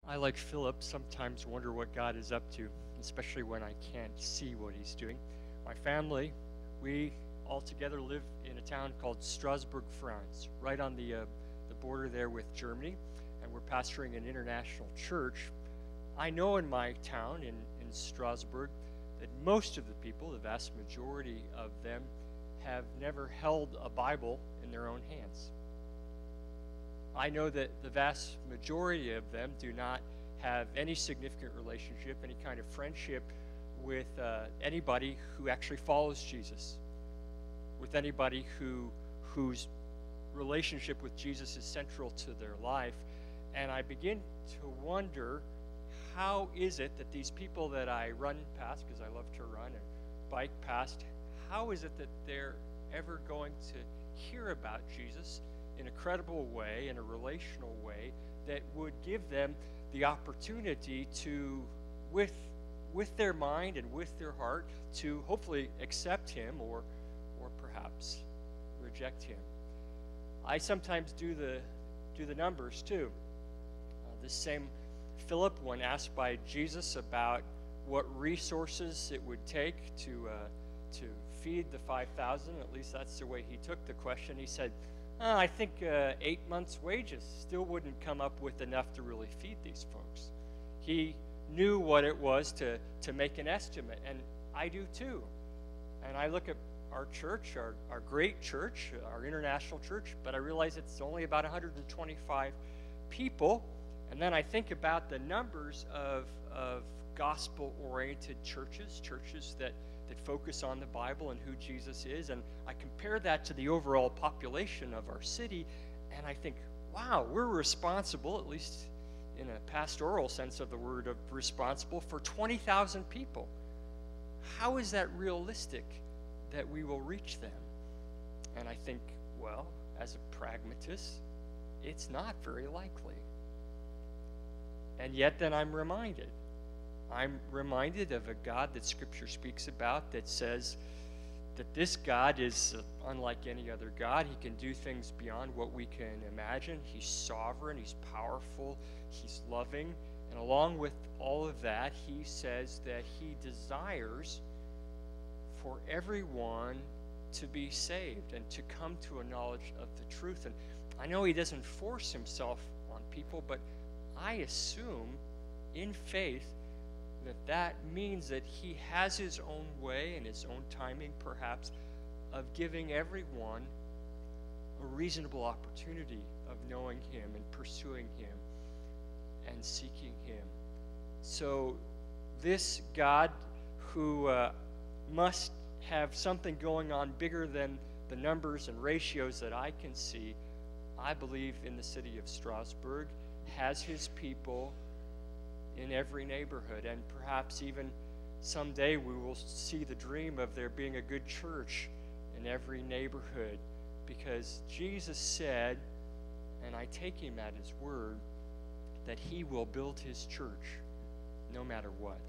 I, like Philip, sometimes wonder what God is up to, especially when I can't see what he's doing. My family, we all together live in a town called Strasbourg, France, right on the border there with Germany, and we're pastoring an international church. I know in my town, in Strasbourg, that most of the people, the vast majority of them, have never held a Bible in their own hands. I know that the vast majority of them do not have any significant relationship, any kind of friendship with anybody who actually follows Jesus, with anybody whose relationship with Jesus is central to their life. And I begin to wonder, how is it that these people that I run past, because I love to run and bike past, how is it that they're ever going to hear about Jesus in a credible way, in a relational way, that would give them the opportunity to, with their mind and with their heart, to hopefully accept him or perhaps reject him. I sometimes do the numbers too. This same Philip, when asked by Jesus about what resources it would take to feed the 5,000, at least that's the way he took the question, he said, I think 8 months' wages still wouldn't come up with enough to really feed these folks. He knew what it was to make an estimate, and I do too. And I look at our church, our great church, our international church, but I realize it's only about 125 people. And then I think about the numbers of gospel-oriented churches that focus on the Bible and who Jesus is, and I compare that to the overall population of our city, and I think, wow, we're responsible, at least in a pastoral sense of the word, of responsible for 20,000 people. How is that realistic that we will reach them? And I think, well, as a pragmatist, it's not very likely. And yet then I'm reminded of a God that Scripture speaks about that says that this God is unlike any other God. He can do things beyond what we can imagine. He's sovereign, he's powerful, he's loving. And along with all of that, he says that he desires for everyone to be saved and to come to a knowledge of the truth. And I know he doesn't force himself on people, but I assume in faith that means that he has his own way and his own timing, perhaps, of giving everyone a reasonable opportunity of knowing him and pursuing him and seeking him. So this God who must have something going on bigger than the numbers and ratios that I can see, I believe in the city of Strasbourg, has his people in every neighborhood, and perhaps even someday we will see the dream of there being a good church in every neighborhood, because Jesus said, and I take him at his word, that he will build his church no matter what.